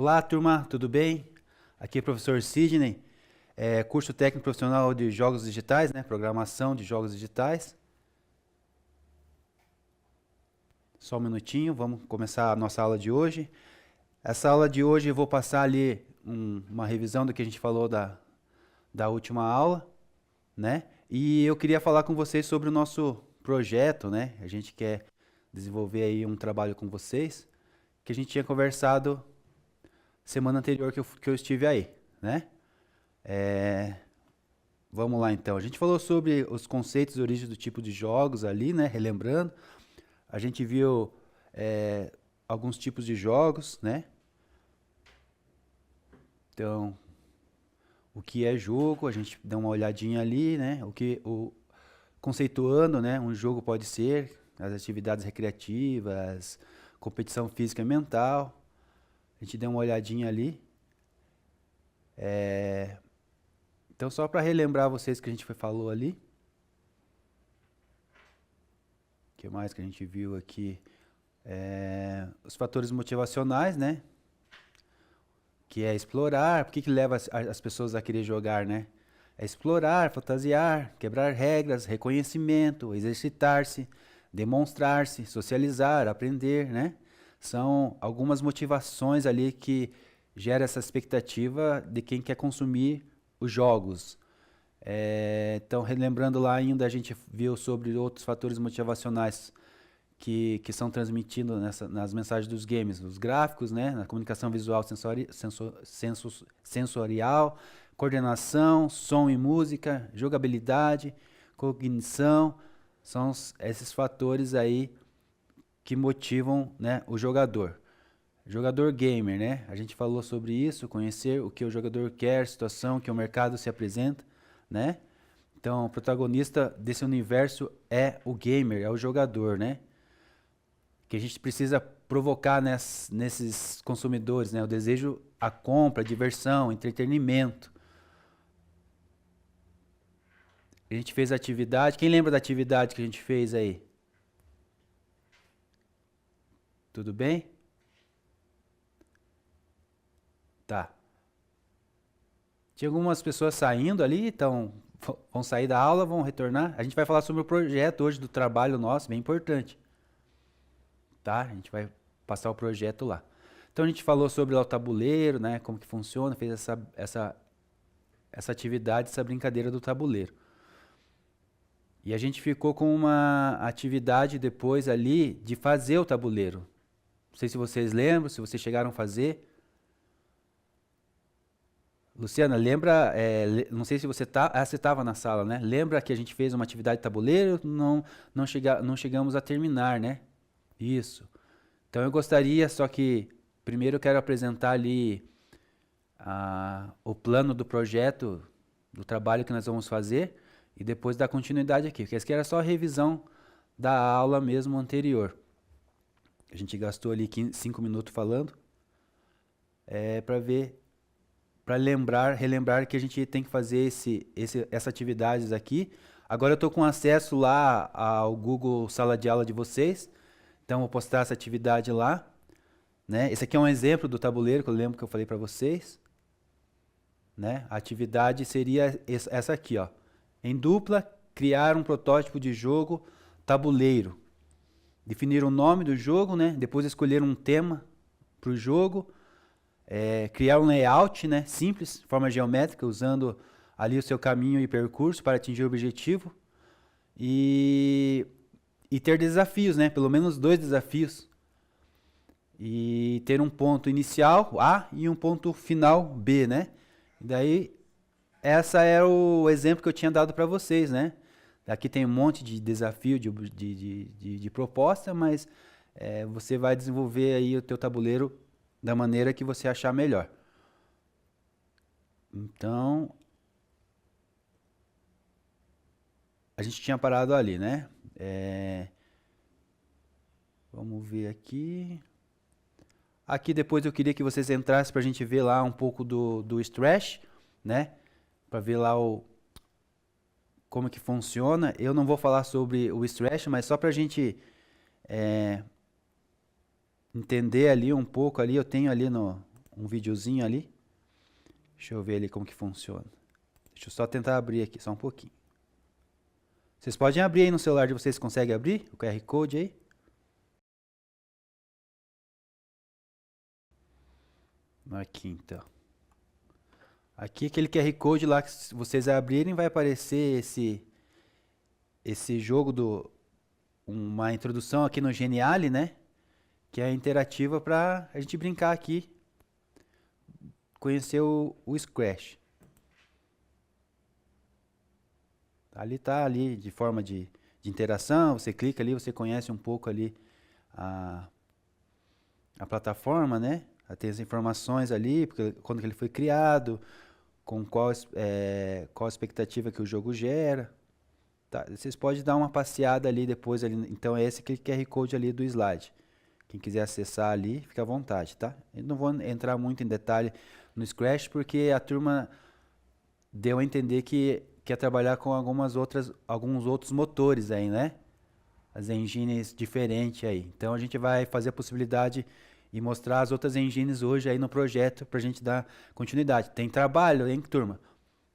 Olá, turma, tudo bem? Aqui é o professor Sidney, curso técnico profissional de jogos digitais, né? Programação de jogos digitais. Só um minutinho, vamos começar a nossa aula de hoje. Essa aula de hoje eu vou passar ali uma revisão do que a gente falou da última aula, né? E eu queria falar com vocês sobre o nosso projeto, né? A gente quer desenvolver aí um trabalho com vocês, que a gente tinha conversado semana anterior que eu estive aí, né? Vamos lá então. A gente falou sobre os conceitos e origens do tipo de jogos ali, né? Relembrando. A gente viu alguns tipos de jogos, né? Então, o que é jogo, a gente dá uma olhadinha ali, né? Conceituando, né? Um jogo pode ser as atividades recreativas, competição física e mental. A gente deu uma olhadinha ali. Então, só para relembrar vocês que a gente falou ali. O que mais que a gente viu aqui? Os fatores motivacionais, né? Que é explorar. Por que leva as pessoas a querer jogar, né? É explorar, fantasiar, quebrar regras, reconhecimento, exercitar-se, demonstrar-se, socializar, aprender, né? São algumas motivações ali que gera essa expectativa de quem quer consumir os jogos. Então, relembrando lá ainda, a gente viu sobre outros fatores motivacionais que são transmitidos nas mensagens dos games, os gráficos, né, na comunicação visual sensorial, coordenação, som e música, jogabilidade, cognição, são esses fatores aí que motivam, né, o jogador. Jogador gamer, né? A gente falou sobre isso, conhecer o que o jogador quer, situação que o mercado se apresenta, né? Então, o protagonista desse universo é o gamer, é o jogador, né? Que a gente precisa provocar nesses consumidores, né? O desejo, a compra, a diversão, entretenimento. A gente fez a atividade. Quem lembra da atividade que a gente fez aí? Tudo bem? Tá. Tinha algumas pessoas saindo ali, então vão sair da aula, vão retornar. A gente vai falar sobre o projeto hoje do trabalho nosso, bem importante. Tá? A gente vai passar o projeto lá. Então a gente falou sobre o tabuleiro, né? Como que funciona, fez essa atividade, essa brincadeira do tabuleiro. E a gente ficou com uma atividade depois ali de fazer o tabuleiro. Não sei se vocês lembram, se vocês chegaram a fazer. Luciana, lembra, não sei se você você estava na sala, né? Lembra que a gente fez uma atividade de tabuleiro? Não chegamos a terminar, né? Isso. Então eu gostaria, só que primeiro eu quero apresentar ali o plano do projeto, do trabalho que nós vamos fazer e depois dar continuidade aqui, porque esse aqui era só a revisão da aula mesmo anterior. A gente gastou ali 5 minutos falando, para relembrar que a gente tem que fazer essas atividades aqui. Agora eu estou com acesso lá ao Google Sala de Aula de vocês, então vou postar essa atividade lá, né? Esse aqui é um exemplo do tabuleiro que eu lembro que eu falei para vocês, né? A atividade seria essa aqui, ó. Em dupla, criar um protótipo de jogo tabuleiro. Definir o nome do jogo, né? Depois escolher um tema para o jogo. Criar um layout, né, simples, forma geométrica, usando ali o seu caminho e percurso para atingir o objetivo. E ter desafios, né, pelo menos 2 desafios. E ter um ponto inicial, A, e um ponto final, B, né. E daí, essa é o exemplo que eu tinha dado para vocês, né. Aqui tem um monte de desafio, de proposta, mas você vai desenvolver aí o teu tabuleiro da maneira que você achar melhor. Então, a gente tinha parado ali, né? Vamos ver aqui. Aqui depois eu queria que vocês entrassem para a gente ver lá um pouco do Stretch, né? Para ver lá como que funciona. Eu não vou falar sobre o Stretch, mas só para a gente entender ali um pouco ali, eu tenho ali um videozinho ali. Deixa eu ver ali como que funciona. Deixa eu só tentar abrir aqui, só um pouquinho. Vocês podem abrir aí no celular de vocês, conseguem abrir o QR Code aí? Aqui então. Aqui aquele QR Code lá que se vocês abrirem vai aparecer esse jogo uma introdução aqui no Geniali, né? Que é interativa para a gente brincar aqui, conhecer o Scratch. Ali tá ali de forma de interação, você clica ali, você conhece um pouco ali a plataforma, né? Tem as informações ali, porque, quando que ele foi criado, com qual a expectativa que o jogo gera. Tá, vocês podem dar uma passeada ali depois. Ali, então é esse QR Code ali do slide. Quem quiser acessar ali, fica à vontade, tá? Eu não vou entrar muito em detalhe no Scratch, porque a turma deu a entender que quer trabalhar com alguns outros motores aí, né? As engines diferentes aí. Então a gente vai fazer a possibilidade e mostrar as outras engines hoje aí no projeto para a gente dar continuidade. Tem trabalho, hein, turma?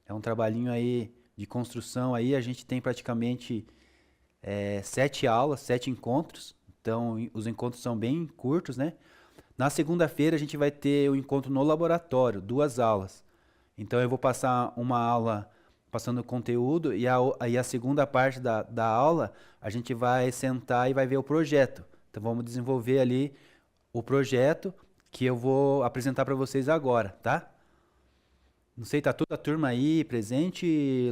É um trabalhinho aí de construção aí. A gente tem praticamente 7 aulas, 7 encontros. Então os encontros são bem curtos, né? Na segunda-feira a gente vai ter o encontro no laboratório, 2 aulas. Então eu vou passar uma aula passando o conteúdo e a segunda parte da aula a gente vai sentar e vai ver o projeto. Então vamos desenvolver ali o projeto que eu vou apresentar para vocês agora, tá? Não sei, tá toda a turma aí presente,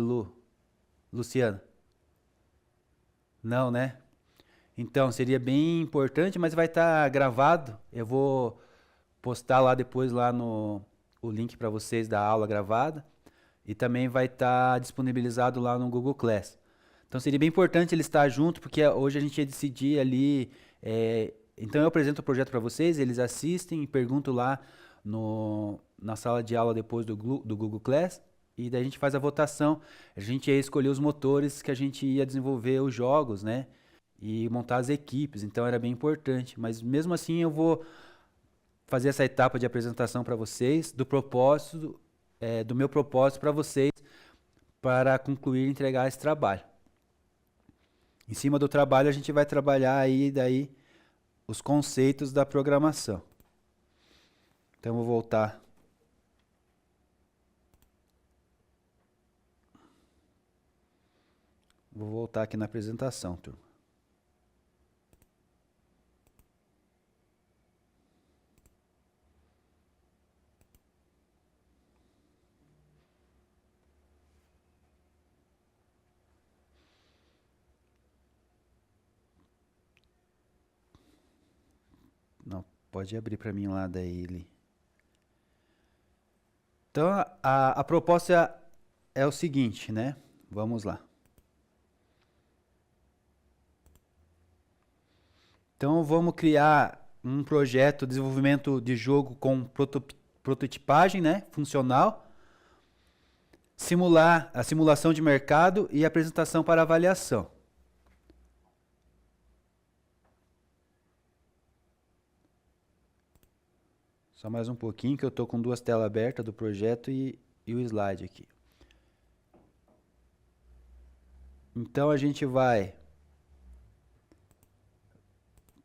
Luciana? Não, né? Então, seria bem importante, mas vai estar gravado. Eu vou postar lá depois lá o link para vocês da aula gravada e também vai estar disponibilizado lá no Google Class. Então seria bem importante ele estar junto, porque hoje a gente ia decidir ali. Então eu apresento o projeto para vocês, eles assistem e perguntam lá na sala de aula depois do Google Class. E daí a gente faz a votação. A gente ia escolher os motores que a gente ia desenvolver os jogos, né? E montar as equipes. Então era bem importante. Mas mesmo assim eu vou fazer essa etapa de apresentação para vocês do propósito, do meu propósito para vocês, para concluir e entregar esse trabalho. Em cima do trabalho a gente vai trabalhar aí daí os conceitos da programação. Então eu vou voltar. Vou voltar aqui na apresentação, turma. Não, pode abrir para mim lá daí, Eli. Então a proposta é o seguinte, né? Vamos lá. Então vamos criar um projeto de desenvolvimento de jogo com prototipagem, né? Funcional. Simular a simulação de mercado e apresentação para avaliação. Só mais um pouquinho que eu estou com 2 telas abertas do projeto e o slide aqui. Então a gente vai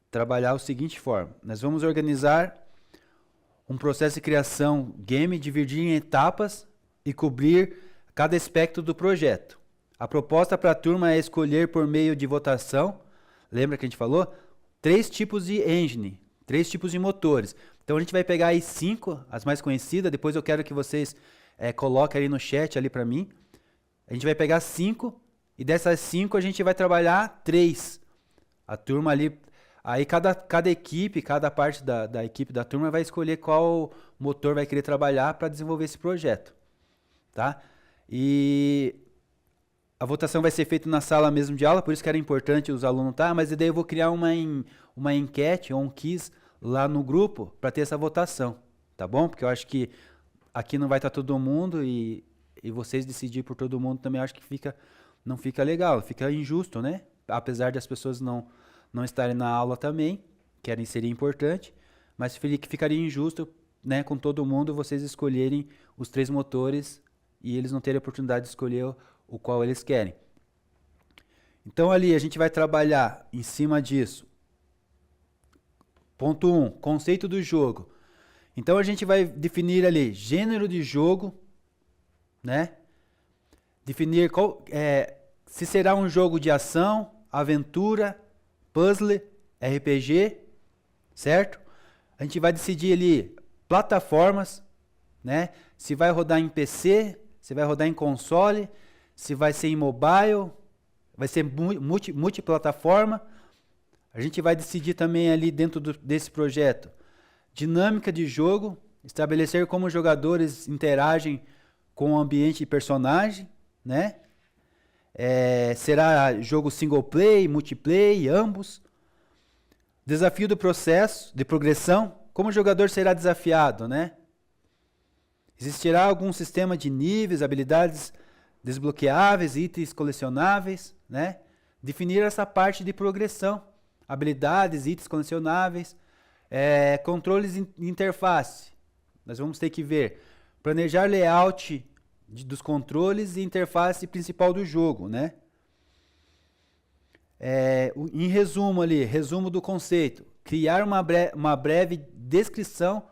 trabalhar da seguinte forma. Nós vamos organizar um processo de criação game, dividir em etapas e cobrir cada aspecto do projeto. A proposta para a turma é escolher por meio de votação, lembra que a gente falou? 3 tipos de engine, 3 tipos de motores. Então a gente vai pegar aí 5, as mais conhecidas, depois eu quero que vocês coloquem ali no chat ali para mim. A gente vai pegar 5 e dessas 5 a gente vai trabalhar 3. A turma ali, aí cada equipe, cada parte da equipe da turma vai escolher qual motor vai querer trabalhar para desenvolver esse projeto, tá? E a votação vai ser feita na sala mesmo de aula, por isso que era importante os alunos estar, mas daí eu vou criar uma enquete ou um quiz lá no grupo para ter essa votação, tá bom? Porque eu acho que aqui não vai estar todo mundo e vocês decidir por todo mundo também acho que não fica legal, fica injusto, né? Apesar de as pessoas não estarem na aula também, seria importante, mas ficaria injusto né, com todo mundo, vocês escolherem os 3 motores e eles não terem a oportunidade de escolher o qual eles querem. Então ali a gente vai trabalhar em cima disso. Ponto 1, conceito do jogo. Então a gente vai definir ali gênero de jogo, né? Definir se será um jogo de ação, aventura, puzzle, RPG, certo? A gente vai decidir ali plataformas, né? Se vai rodar em PC, se vai rodar em console, se vai ser em mobile, vai ser multiplataforma. A gente vai decidir também ali dentro desse projeto dinâmica de jogo, estabelecer como os jogadores interagem com o ambiente e personagem, né? Será jogo single play, multiplayer, ambos. Desafio do processo de progressão, como o jogador será desafiado, né? Existirá algum sistema de níveis, habilidades desbloqueáveis, itens colecionáveis, né? Definir essa parte de progressão, habilidades, itens colecionáveis, controles de interface. Nós vamos ter que ver, planejar layout dos controles e interface principal do jogo, né? Em resumo ali, resumo do conceito, criar uma breve descrição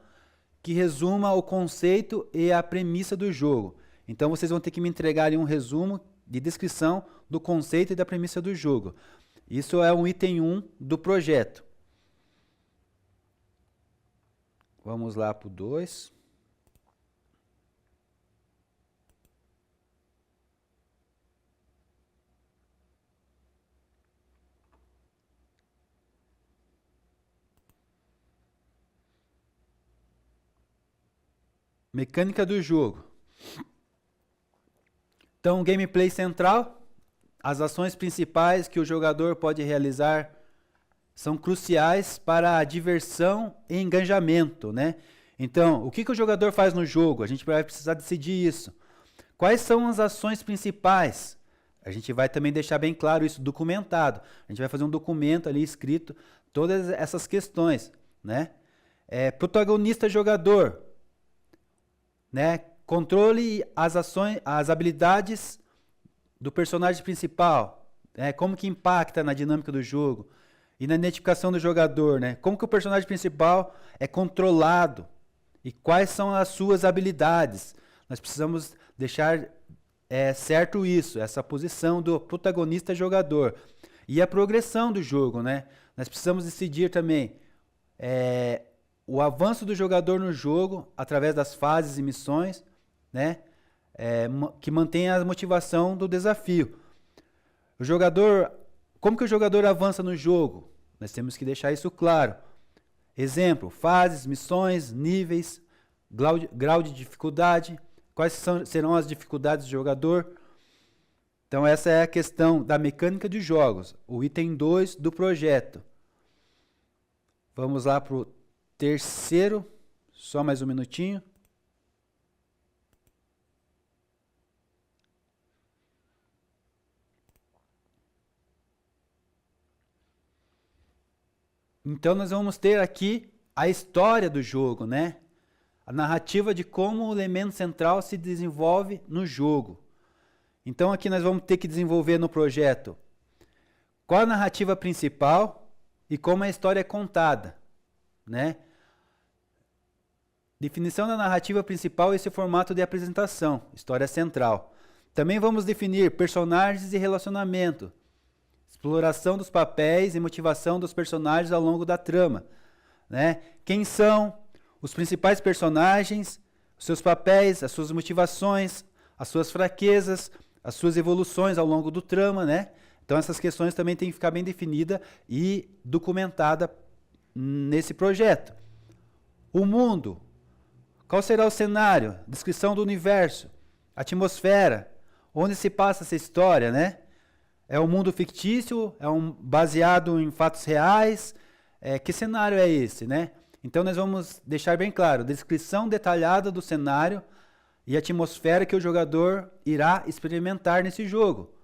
que resuma o conceito e a premissa do jogo. Então vocês vão ter que me entregar ali um resumo de descrição do conceito e da premissa do jogo. Isso é um item 1 do projeto. Vamos lá para o 2. Mecânica do jogo. Então, gameplay central. As ações principais que o jogador pode realizar são cruciais para a diversão e engajamento, né? Então, o que o jogador faz no jogo? A gente vai precisar decidir isso. Quais são as ações principais? A gente vai também deixar bem claro isso, documentado. A gente vai fazer um documento ali escrito, todas essas questões, né? Protagonista jogador, né? Controle as ações, as habilidades do personagem principal, né? Como que impacta na dinâmica do jogo e na identificação do jogador, né? Como que o personagem principal é controlado e quais são as suas habilidades. Nós precisamos deixar certo isso, essa posição do protagonista jogador e a progressão do jogo, né? Nós precisamos decidir também o avanço do jogador no jogo através das fases e missões, né? Que mantém a motivação do desafio. O jogador, como que o jogador avança no jogo? Nós temos que deixar isso claro. Exemplo, fases, missões, níveis, grau de dificuldade, quais serão as dificuldades do jogador. Então essa é a questão da mecânica de jogos, o item 2 do projeto. Vamos lá para o terceiro, só mais um minutinho. Então nós vamos ter aqui a história do jogo, né? A narrativa de como o elemento central se desenvolve no jogo. Então aqui nós vamos ter que desenvolver no projeto qual a narrativa principal e como a história é contada, né? Definição da narrativa principal e seu formato de apresentação, história central. Também vamos definir personagens e relacionamento, exploração dos papéis e motivação dos personagens ao longo da trama, né? Quem são os principais personagens, os seus papéis, as suas motivações, as suas fraquezas, as suas evoluções ao longo do trama, né? Então essas questões também têm que ficar bem definidas e documentadas nesse projeto. O mundo, qual será o cenário, descrição do universo, atmosfera, onde se passa essa história, né? É um mundo fictício, baseado em fatos reais, que cenário é esse, né? Então nós vamos deixar bem claro, descrição detalhada do cenário e atmosfera que o jogador irá experimentar nesse jogo.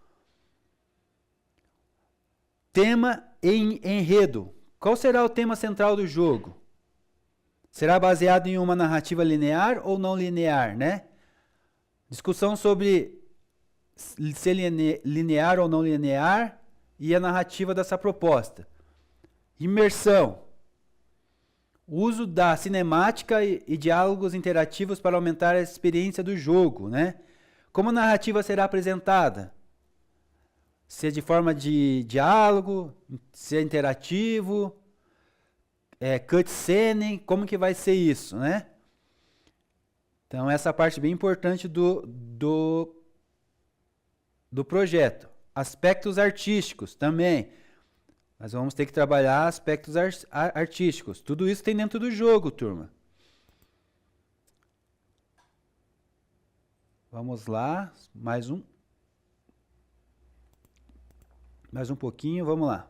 Tema e enredo. Qual será o tema central do jogo? será baseado em uma narrativa linear ou não linear, né? Discussão sobre ser linear ou não linear e a narrativa dessa proposta. Imersão. Uso da cinemática e diálogos interativos para aumentar a experiência do jogo, né? Como a narrativa será apresentada? Se é de forma de diálogo, se é interativo, cutscene, como que vai ser isso, né? Então, essa parte bem importante do projeto. Aspectos artísticos também. Nós vamos ter que trabalhar aspectos artísticos. Tudo isso tem dentro do jogo, turma. Vamos lá, mais um pouquinho, vamos lá.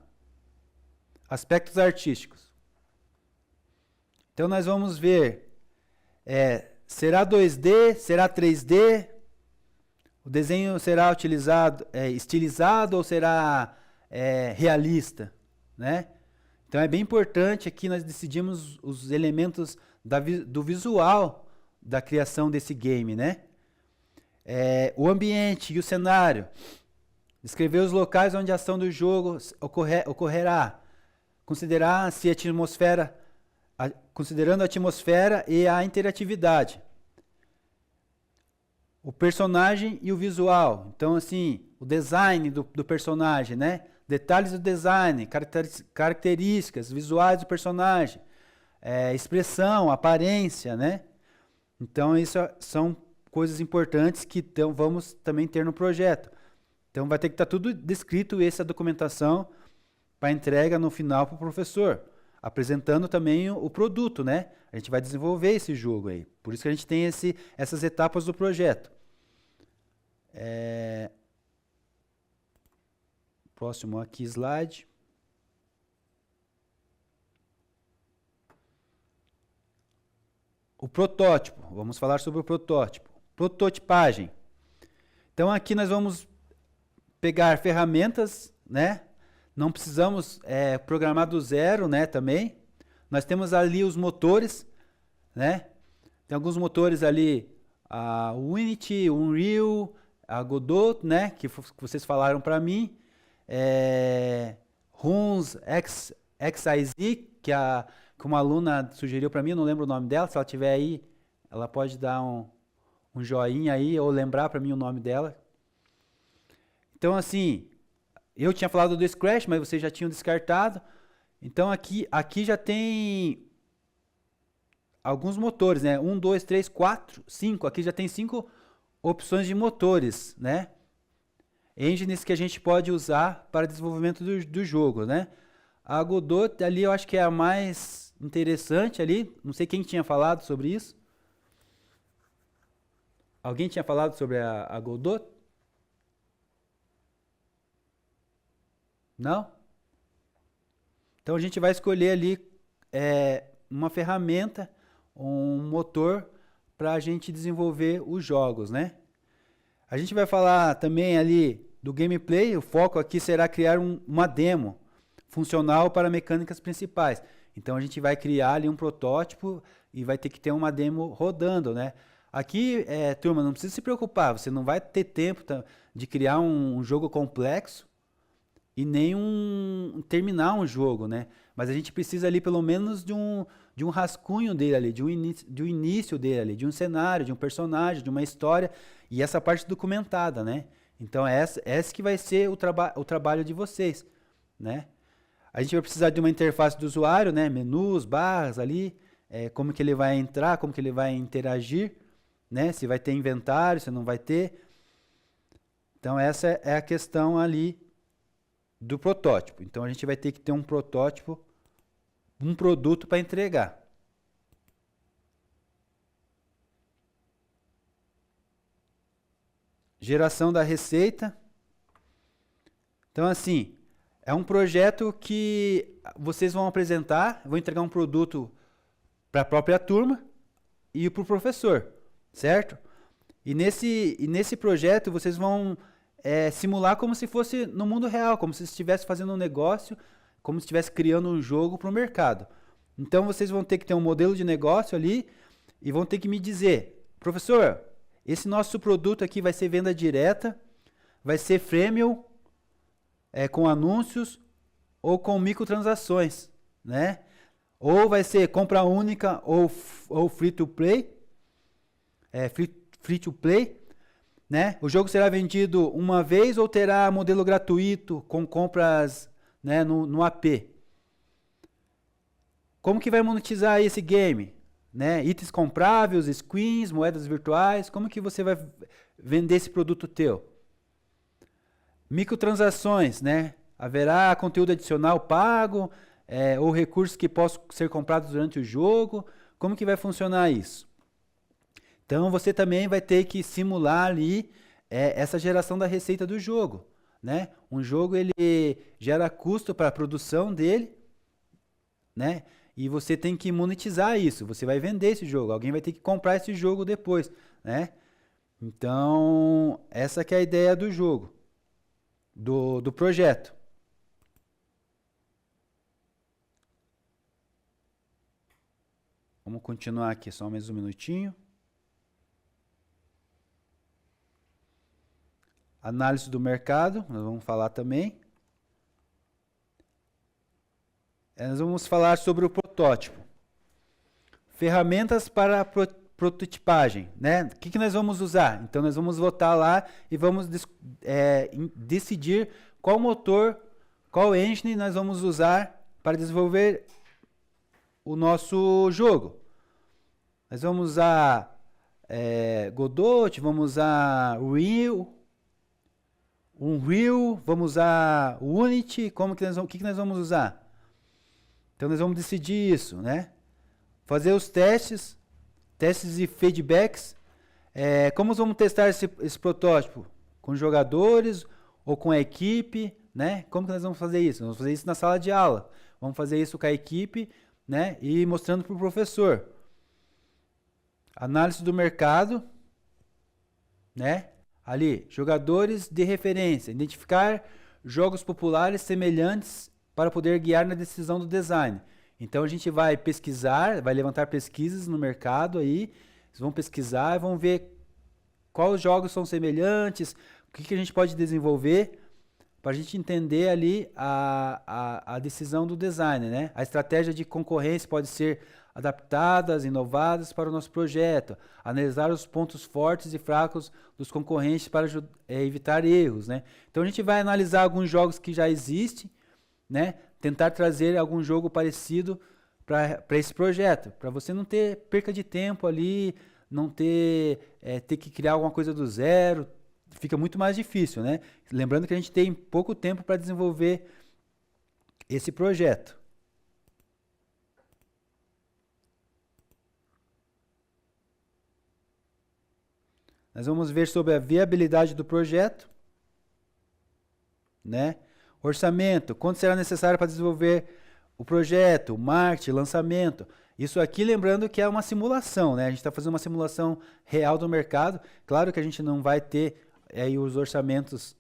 Aspectos artísticos. Então nós vamos ver, será 2D, será 3D? O desenho será estilizado ou será realista, né? Então é bem importante aqui nós decidimos os elementos do visual da criação desse game, né? O ambiente e o cenário. Descrever os locais onde a ação do jogo ocorrerá. Considerando a atmosfera e a interatividade. O personagem e o visual. Então, assim, o design do personagem, né? Detalhes do design, características visuais do personagem, expressão, aparência, né? Então, isso são coisas importantes que vamos também ter no projeto. Então, vai ter que estar tudo descrito, essa documentação, para entrega no final para o professor, apresentando também o produto, né? A gente vai desenvolver esse jogo aí. Por isso que a gente tem essas etapas do projeto. Próximo aqui, slide. O protótipo. Vamos falar sobre o protótipo. Prototipagem. Então, aqui nós vamos pegar ferramentas, né? Não precisamos programar do zero, né? Também. Nós temos ali os motores, né? Tem alguns motores ali, a Unity, Unreal, a Godot, né? Que vocês falaram para mim. Runs, XIZ, que uma aluna sugeriu para mim, eu não lembro o nome dela. Se ela tiver aí, ela pode dar um joinha aí ou lembrar para mim o nome dela. Então, assim, eu tinha falado do Scratch, mas vocês já tinham descartado. Então, aqui já tem alguns motores, né? 1, 2, 3, 4, 5. Aqui já tem 5 opções de motores, né? Engines que a gente pode usar para desenvolvimento do jogo, né? A Godot ali eu acho que é a mais interessante ali. Não sei quem tinha falado sobre isso. Alguém tinha falado sobre a Godot? Não? Então a gente vai escolher ali uma ferramenta, um motor para a gente desenvolver os jogos, né? A gente vai falar também ali do gameplay. O foco aqui será criar uma demo funcional para mecânicas principais. Então a gente vai criar ali um protótipo e vai ter que ter uma demo rodando, né? Aqui, turma, não precisa se preocupar. Você não vai ter tempo de criar um jogo complexo e nem terminar um jogo, né? Mas a gente precisa ali pelo menos de um rascunho dele ali, de um início dele ali, de um cenário, de um personagem, de uma história, e essa parte documentada, né? Então essa que vai ser o trabalho de vocês, né? A gente vai precisar de uma interface do usuário, né? Menus, barras ali, como que ele vai entrar, como que ele vai interagir, né? Se vai ter inventário, se não vai ter. Então essa é a questão ali do protótipo. Então a gente vai ter que ter um protótipo, um produto para entregar. Geração da receita. Então assim, é um projeto que vocês vão apresentar, vão entregar um produto para a própria turma e para o professor, certo? E nesse projeto vocês vão simular como se fosse no mundo real, como se estivesse fazendo um negócio, como se estivesse criando um jogo para o mercado. Então vocês vão ter que ter um modelo de negócio ali e vão ter que me dizer, professor, esse nosso produto aqui vai ser venda direta, vai ser freemium, com anúncios ou com microtransações, né? Ou vai ser compra única ou free to play, free to play, né? O jogo será vendido uma vez ou terá modelo gratuito com compras, né, no AP? Como que vai monetizar esse game? Né? Itens compráveis, skins, moedas virtuais, como que você vai vender esse produto teu? Microtransações, né? Haverá conteúdo adicional pago, ou recursos que possam ser comprados durante o jogo? Como que vai funcionar isso? Então você também vai ter que simular ali essa geração da receita do jogo, né? Um jogo ele gera custo para a produção dele, né? E você tem que monetizar isso. Você vai vender esse jogo. Alguém vai ter que comprar esse jogo depois, né? Então, essa que é a ideia do jogo, do projeto. Vamos continuar aqui, só mais um minutinho. Análise do mercado, nós vamos falar também. Nós vamos falar sobre o protótipo. Ferramentas para prototipagem, né? O que nós vamos usar? Então, nós vamos voltar lá e vamos decidir qual motor, qual engine nós vamos usar para desenvolver o nosso jogo. Nós vamos usar Godot, vamos usar Unreal, vamos usar Unity, o que nós vamos usar? Então, nós vamos decidir isso, né? Fazer os testes e feedbacks. Como vamos testar esse protótipo? Com jogadores ou com a equipe, né? Como que nós vamos fazer isso? Nós vamos fazer isso na sala de aula. Vamos fazer isso com a equipe, né? E mostrando para o professor. Análise do mercado, né? Ali, jogadores de referência. Identificar jogos populares semelhantes para poder guiar na decisão do design. Então a gente vai pesquisar, vai levantar pesquisas no mercado aí, vocês vão pesquisar e vão ver quais jogos são semelhantes, o que a gente pode desenvolver para a gente entender ali a decisão do design, né? A estratégia de concorrência pode ser adaptadas, inovadas para o nosso projeto, analisar os pontos fortes e fracos dos concorrentes para evitar erros, né? Então a gente vai analisar alguns jogos que já existem, né? Tentar trazer algum jogo parecido para esse projeto, para você não ter perca de tempo ali, não ter que criar alguma coisa do zero, fica muito mais difícil, né? Lembrando que a gente tem pouco tempo para desenvolver esse projeto. Nós vamos ver sobre a viabilidade do projeto, né? Orçamento, quanto será necessário para desenvolver o projeto, marketing, lançamento. Isso aqui, lembrando que é uma simulação, né? A gente está fazendo uma simulação real do mercado. Claro que a gente não vai ter aí os orçamentos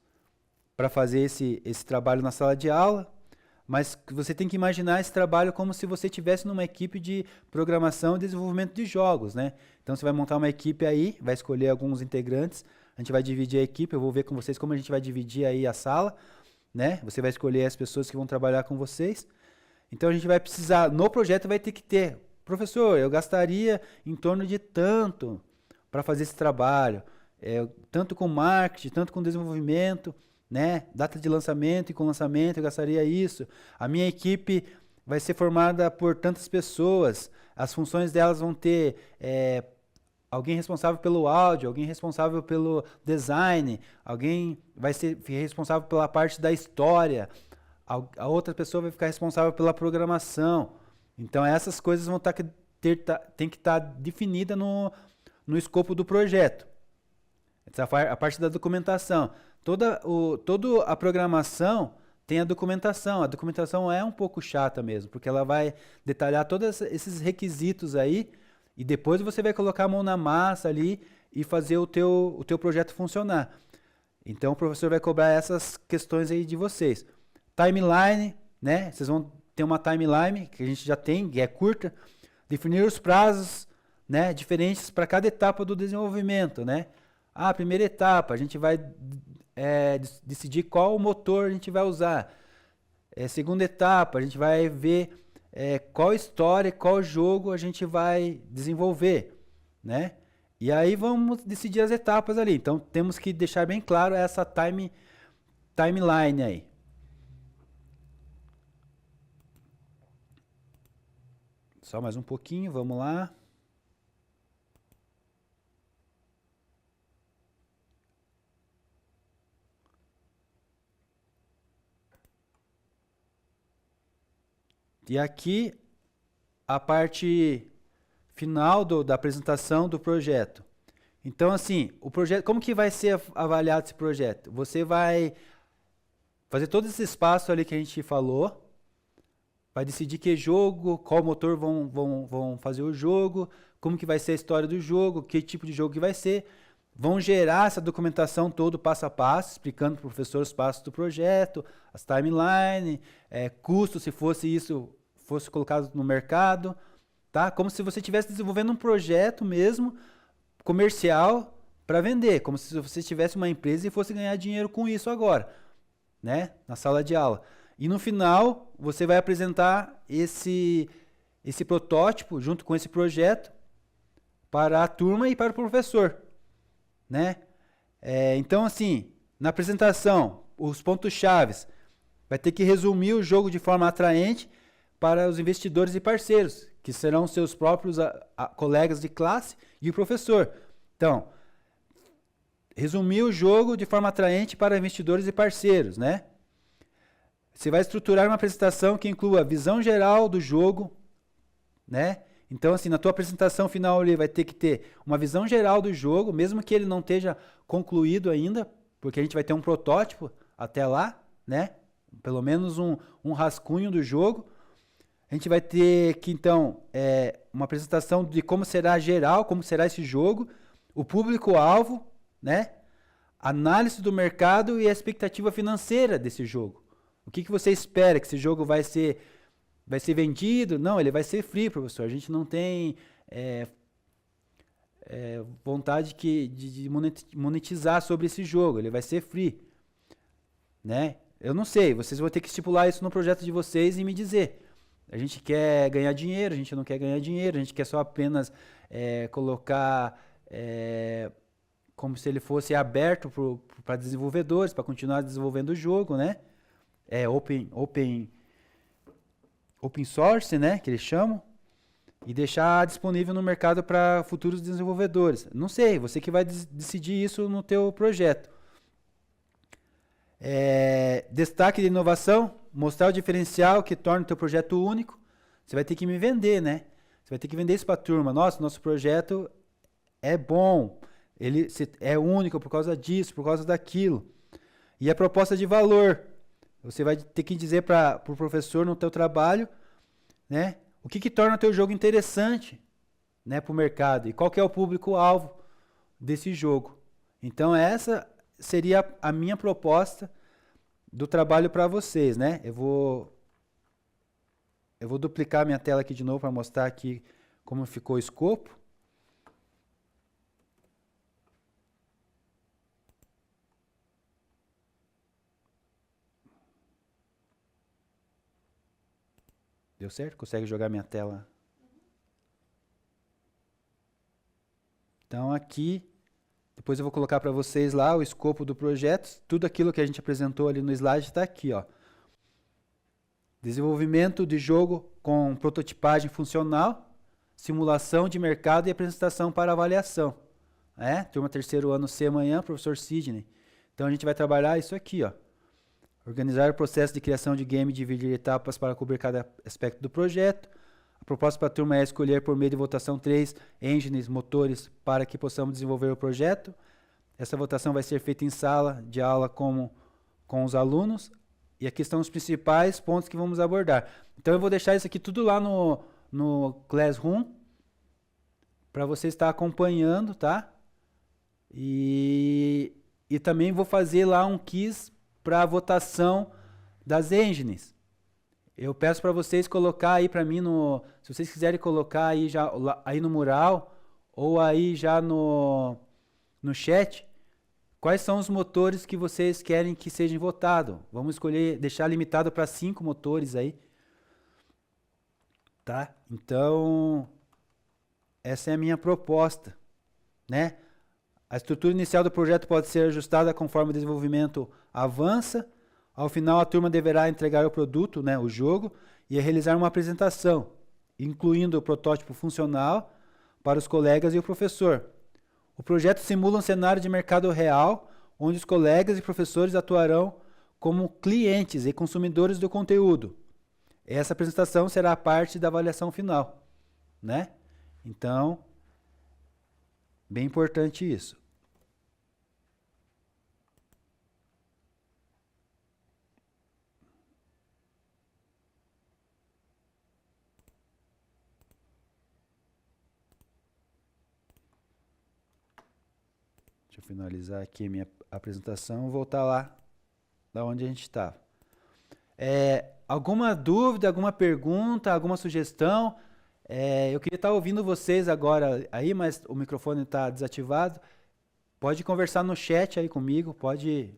para fazer esse trabalho na sala de aula, mas você tem que imaginar esse trabalho como se você estivesse numa equipe de programação e desenvolvimento de jogos, né? Então você vai montar uma equipe aí, vai escolher alguns integrantes, a gente vai dividir a equipe, eu vou ver com vocês como a gente vai dividir aí a sala, né? Você vai escolher as pessoas que vão trabalhar com vocês. Então a gente vai precisar, no projeto vai ter que ter, professor, eu gastaria em torno de tanto para fazer esse trabalho, tanto com marketing, tanto com desenvolvimento, né? Data de lançamento e com lançamento eu gastaria isso. A minha equipe vai ser formada por tantas pessoas, as funções delas vão ter alguém responsável pelo áudio, alguém responsável pelo design, alguém vai ser responsável pela parte da história, a outra pessoa vai ficar responsável pela programação. Então essas coisas vão tem que estar definida no escopo do projeto. A parte da documentação. Toda a programação tem a documentação. A documentação é um pouco chata mesmo, porque ela vai detalhar todos esses requisitos aí, e depois você vai colocar a mão na massa ali e fazer o teu projeto funcionar. Então o professor vai cobrar essas questões aí de vocês. Timeline, né? Vocês vão ter uma timeline, que a gente já tem, que é curta, definir os prazos, né, diferentes para cada etapa do desenvolvimento, né? A primeira etapa, a gente vai decidir qual motor a gente vai usar. Segunda etapa, a gente vai ver qual história, qual jogo a gente vai desenvolver, né? E aí vamos decidir as etapas ali. Então temos que deixar bem claro essa timeline aí. Só mais um pouquinho, vamos lá. E aqui a parte final da apresentação do projeto. Então, assim, o projeto, como que vai ser avaliado esse projeto? Você vai fazer todo esse espaço ali que a gente falou, vai decidir que jogo, qual motor vão fazer o jogo, como que vai ser a história do jogo, que tipo de jogo que vai ser. Vão gerar essa documentação todo passo a passo, explicando para o professor os passos do projeto, as timelines, custos, se fosse colocado no mercado, tá? Como se você estivesse desenvolvendo um projeto mesmo, comercial, para vender, como se você tivesse uma empresa e fosse ganhar dinheiro com isso agora, né? Na sala de aula. E no final, você vai apresentar esse protótipo junto com esse projeto para a turma e para o professor, né? Então, assim, na apresentação, os pontos chaves, vai ter que resumir o jogo de forma atraente para os investidores e parceiros, que serão seus próprios colegas de classe e o professor. Então, resumir o jogo de forma atraente para investidores e parceiros, né? Você vai estruturar uma apresentação que inclua a visão geral do jogo, né? Então, assim, na tua apresentação final ali vai ter que ter uma visão geral do jogo, mesmo que ele não esteja concluído ainda, porque a gente vai ter um protótipo até lá, né? Pelo menos um rascunho do jogo. A gente vai ter que, então, uma apresentação de como será geral, como será esse jogo, o público-alvo, né? Análise do mercado e a expectativa financeira desse jogo. O que você espera que esse jogo vai ser vendido? Não, ele vai ser free, professor. A gente não tem vontade de monetizar sobre esse jogo. Ele vai ser free, né? Eu não sei. Vocês vão ter que estipular isso no projeto de vocês e me dizer. A gente quer ganhar dinheiro, a gente não quer ganhar dinheiro, a gente quer só apenas colocar como se ele fosse aberto para desenvolvedores, para continuar desenvolvendo o jogo, né? Open source, né, que eles chamam, e deixar disponível no mercado para futuros desenvolvedores. Não sei, você que vai decidir isso no teu projeto. Destaque de inovação, mostrar o diferencial que torna o teu projeto único. Você vai ter que me vender, né? Você vai ter que vender isso para a turma. Nossa, nosso projeto é bom, ele é único por causa disso, por causa daquilo. E a proposta de valor. Você vai ter que dizer para o professor no teu trabalho, né, o que torna o teu jogo interessante, né, para o mercado e qual que é o público-alvo desse jogo. Então essa seria a minha proposta do trabalho para vocês, né? Eu vou duplicar minha tela aqui de novo para mostrar aqui como ficou o escopo. Deu certo? Consegue jogar minha tela? Então aqui, depois eu vou colocar para vocês lá o escopo do projeto. Tudo aquilo que a gente apresentou ali no slide está aqui, ó. Desenvolvimento de jogo com prototipagem funcional, simulação de mercado e apresentação para avaliação. Turma terceiro ano C amanhã, professor Sidney. Então a gente vai trabalhar isso aqui, ó. Organizar o processo de criação de game e dividir etapas para cobrir cada aspecto do projeto. A proposta para a turma é escolher por meio de votação 3 engines, motores, para que possamos desenvolver o projeto. Essa votação vai ser feita em sala de aula com os alunos. E aqui estão os principais pontos que vamos abordar. Então eu vou deixar isso aqui tudo lá no Classroom, para você estar acompanhando, tá? E também vou fazer lá um quiz para a votação das engines. Eu peço para vocês colocar aí para mim no, se vocês quiserem colocar aí já aí no mural ou aí já no chat, quais são os motores que vocês querem que sejam votados? Vamos escolher, deixar limitado para 5 motores aí, tá? Então, essa é a minha proposta, né? A estrutura inicial do projeto pode ser ajustada conforme o desenvolvimento avança. Ao final, a turma deverá entregar o produto, né, o jogo, e realizar uma apresentação, incluindo o protótipo funcional para os colegas e o professor. O projeto simula um cenário de mercado real, onde os colegas e professores atuarão como clientes e consumidores do conteúdo. Essa apresentação será parte da avaliação final, né? Então, bem importante isso. Deixa eu finalizar aqui a minha apresentação e voltar lá da onde a gente estava. Alguma dúvida, alguma pergunta, alguma sugestão? Eu queria estar ouvindo vocês agora aí, mas o microfone está desativado. Pode conversar no chat aí comigo, pode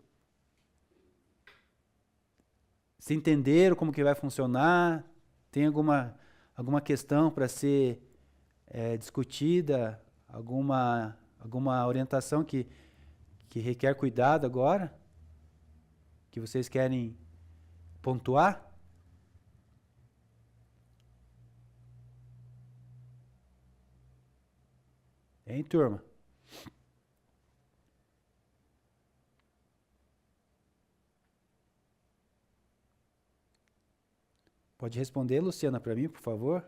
se entender como que vai funcionar. Tem alguma questão para ser discutida, alguma orientação que requer cuidado agora? Que vocês querem pontuar? Hein, turma? Pode responder, Luciana, para mim, por favor?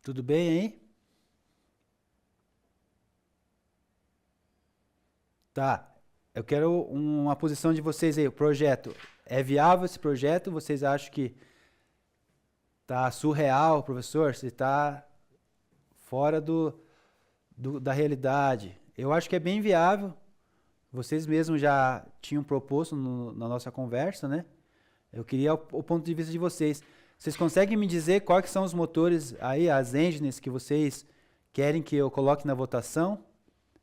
Tudo bem aí? Tá. Eu quero uma posição de vocês aí. O projeto, é viável esse projeto? Vocês acham que tá surreal, professor? Se tá fora da realidade? Eu acho que é bem viável. Vocês mesmos já tinham proposto na nossa conversa, né? Eu queria o ponto de vista de vocês. Vocês conseguem me dizer quais que são os motores aí, as engines que vocês querem que eu coloque na votação?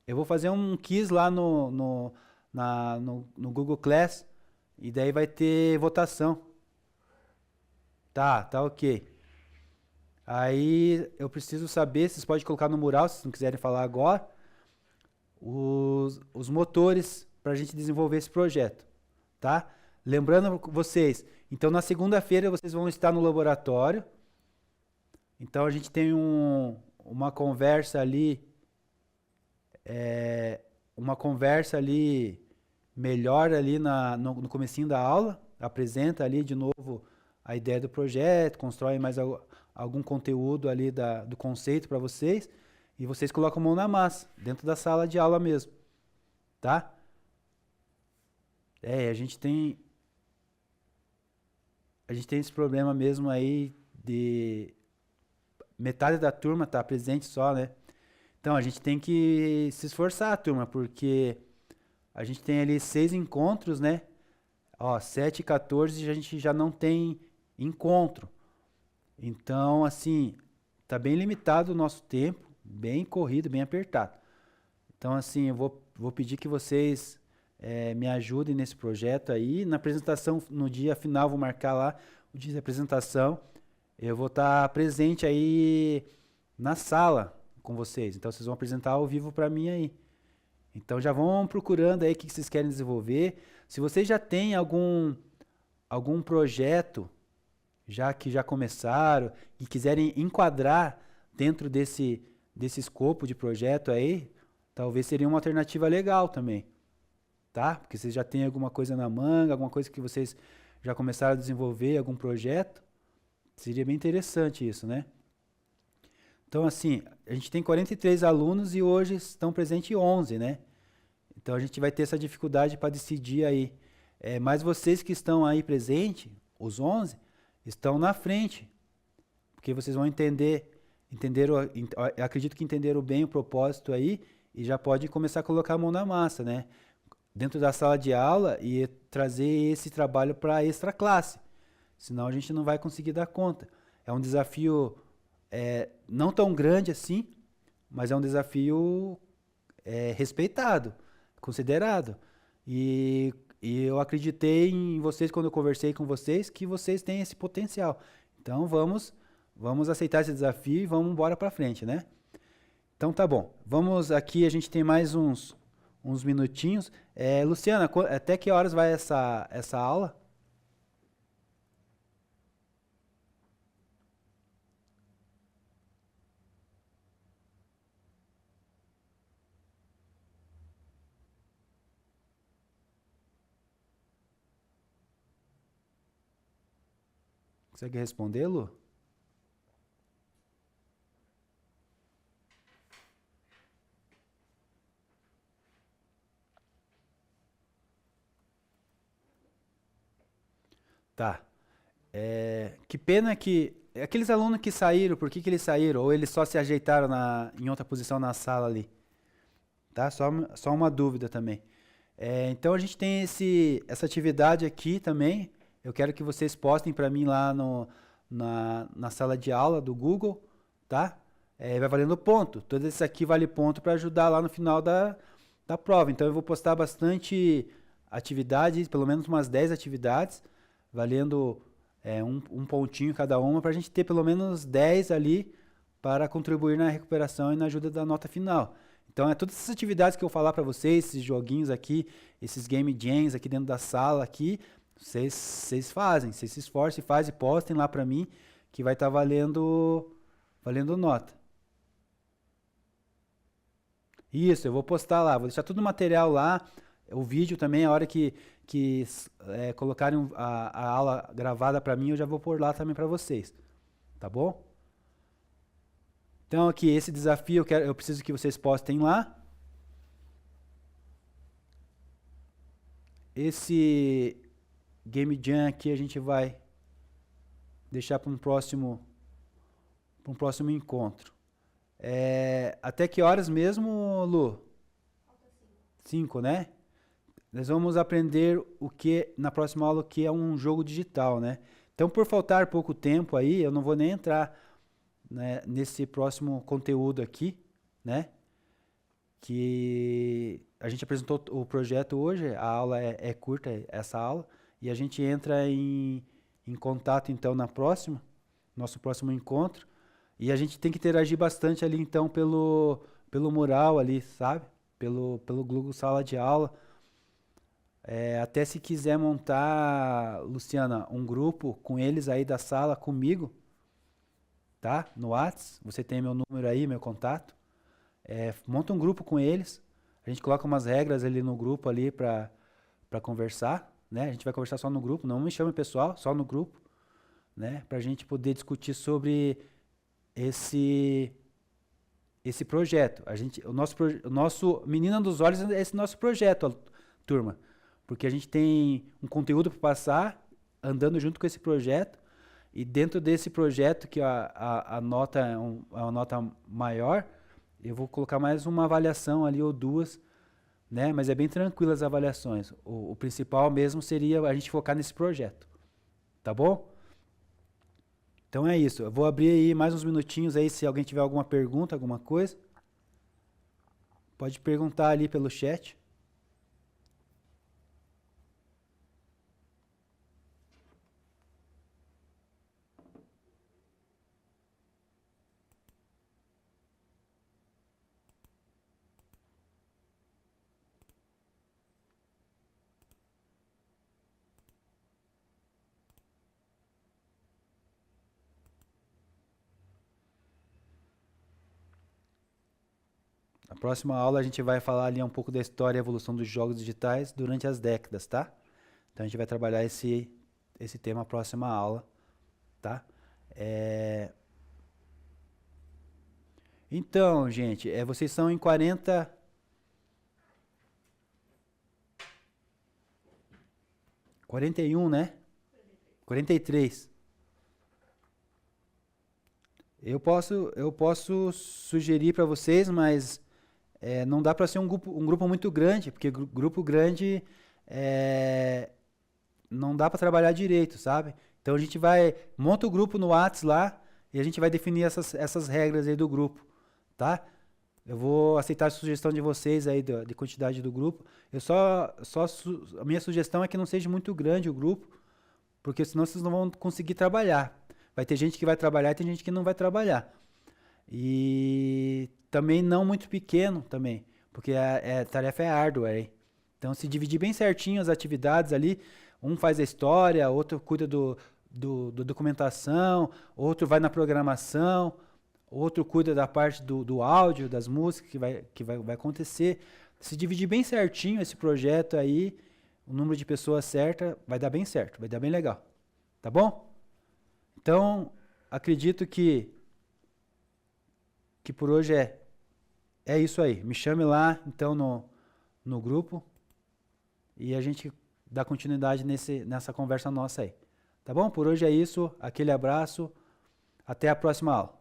Eu vou fazer um quiz lá no Google Class e daí vai ter votação. Tá ok. Aí eu preciso saber, vocês podem colocar no mural, se não quiserem falar agora, os motores para a gente desenvolver esse projeto, tá? Lembrando vocês, então na segunda-feira vocês vão estar no laboratório, então a gente tem uma conversa ali, melhor ali no comecinho da aula, apresenta ali de novo a ideia do projeto, constrói mais algum conteúdo ali do conceito para vocês, e vocês colocam a mão na massa, dentro da sala de aula mesmo, tá? A gente tem esse problema mesmo aí de metade da turma tá presente só, né? Então a gente tem que se esforçar, turma, porque a gente tem ali 6 encontros, né? Ó, 7 e 14 a gente já não tem encontro. Então, assim, tá bem limitado o nosso tempo, bem corrido, bem apertado. Então, assim, eu vou pedir que vocês me ajudem nesse projeto aí. Na apresentação, no dia final, vou marcar lá o dia da apresentação. Eu vou estar presente aí na sala com vocês. Então, vocês vão apresentar ao vivo para mim aí. Então, já vão procurando aí o que vocês querem desenvolver. Se vocês já têm algum projeto que já começaram e quiserem enquadrar dentro desse escopo de projeto aí, talvez seria uma alternativa legal também, tá? Porque vocês já têm alguma coisa na manga, alguma coisa que vocês já começaram a desenvolver, algum projeto, seria bem interessante isso, né? Então, assim, a gente tem 43 alunos e hoje estão presentes 11, né? Então, a gente vai ter essa dificuldade para decidir aí. Mas vocês que estão aí presentes, os 11, estão na frente, porque vocês vão acredito que entenderam bem o propósito aí e já pode começar a colocar a mão na massa, né? Dentro da sala de aula e trazer esse trabalho para a extra classe. Senão a gente não vai conseguir dar conta. É um desafio não tão grande assim, mas é um desafio respeitado, considerado. E eu acreditei em vocês quando eu conversei com vocês que vocês têm esse potencial. Então vamos aceitar esse desafio e vamos embora para frente, né? Então tá bom. Vamos aqui, a gente tem mais uns minutinhos. Luciana, até que horas vai essa aula? Consegue respondê-lo? Tá. Que pena que. Aqueles alunos que saíram, por que que eles saíram? Ou eles só se ajeitaram em outra posição na sala ali? Tá? Só uma dúvida também. Então a gente tem essa atividade aqui também. Eu quero que vocês postem para mim lá na sala de aula do Google, tá? Vai valendo ponto. Todo isso aqui vale ponto para ajudar lá no final da prova. Então eu vou postar bastante atividades, pelo menos umas 10 atividades, valendo um pontinho cada uma, para a gente ter pelo menos 10 ali para contribuir na recuperação e na ajuda da nota final. Então, todas essas atividades que eu falar para vocês, esses joguinhos aqui, esses game jams aqui dentro da sala aqui, vocês fazem, vocês se esforçam e fazem, postem lá para mim, que vai estar valendo nota. Isso, eu vou postar lá, vou deixar todo o material lá, o vídeo também, a hora que colocarem a aula gravada para mim, eu já vou pôr lá também para vocês, tá bom? Então aqui, esse desafio eu preciso que vocês postem lá. Esse Game Jam aqui a gente vai deixar para um próximo encontro. Até que horas mesmo, Lu? 5, né? Nós vamos aprender na próxima aula, o que é um jogo digital, né? Então, por faltar pouco tempo aí, eu não vou nem entrar, né, nesse próximo conteúdo aqui, né? Que a gente apresentou o projeto hoje, a aula é curta, essa aula, e a gente entra em contato então nosso próximo encontro, e a gente tem que interagir bastante ali então pelo mural ali, sabe? Pelo Google Sala de Aula. Até se quiser montar, Luciana, um grupo com eles aí da sala comigo, tá? No Whats, você tem meu número aí, meu contato. Monta um grupo com eles. A gente coloca umas regras ali no grupo ali para conversar, né? A gente vai conversar só no grupo, não me chame pessoal, só no grupo, né? Para a gente poder discutir sobre esse projeto. O nosso Menina dos Olhos é esse nosso projeto, turma, porque a gente tem um conteúdo para passar andando junto com esse projeto. E dentro desse projeto, que a nota é uma nota maior, eu vou colocar mais uma avaliação ali ou duas, né? Mas é bem tranquilo as avaliações. O principal mesmo seria a gente focar nesse projeto. Tá bom? Então é isso. Eu vou abrir aí mais uns minutinhos aí, se alguém tiver alguma pergunta, alguma coisa. Pode perguntar ali pelo chat. Na próxima aula a gente vai falar ali um pouco da história e evolução dos jogos digitais durante as décadas, tá? Então a gente vai trabalhar esse tema na próxima aula, tá? Então, gente, vocês são em 41, né? 43. Eu posso sugerir para vocês, mas não dá para ser um grupo muito grande, porque grupo grande não dá para trabalhar direito, sabe? Então a gente monta o grupo no Whats lá e a gente vai definir essas regras aí do grupo, tá? Eu vou aceitar a sugestão de vocês aí de quantidade do grupo. A minha sugestão é que não seja muito grande o grupo, porque senão vocês não vão conseguir trabalhar. Vai ter gente que vai trabalhar e tem gente que não vai trabalhar. E também não muito pequeno também, porque a tarefa é árdua aí. Então se dividir bem certinho as atividades ali, um faz a história, outro cuida do documentação, outro vai na programação, outro cuida da parte do áudio, das músicas que vai acontecer. Se dividir bem certinho esse projeto aí, o número de pessoas certa, vai dar bem certo, vai dar bem legal. Tá bom? Então, acredito que por hoje é isso aí. Me chame lá, então, no grupo e a gente dá continuidade nessa conversa nossa aí. Tá bom? Por hoje é isso. Aquele abraço. Até a próxima aula.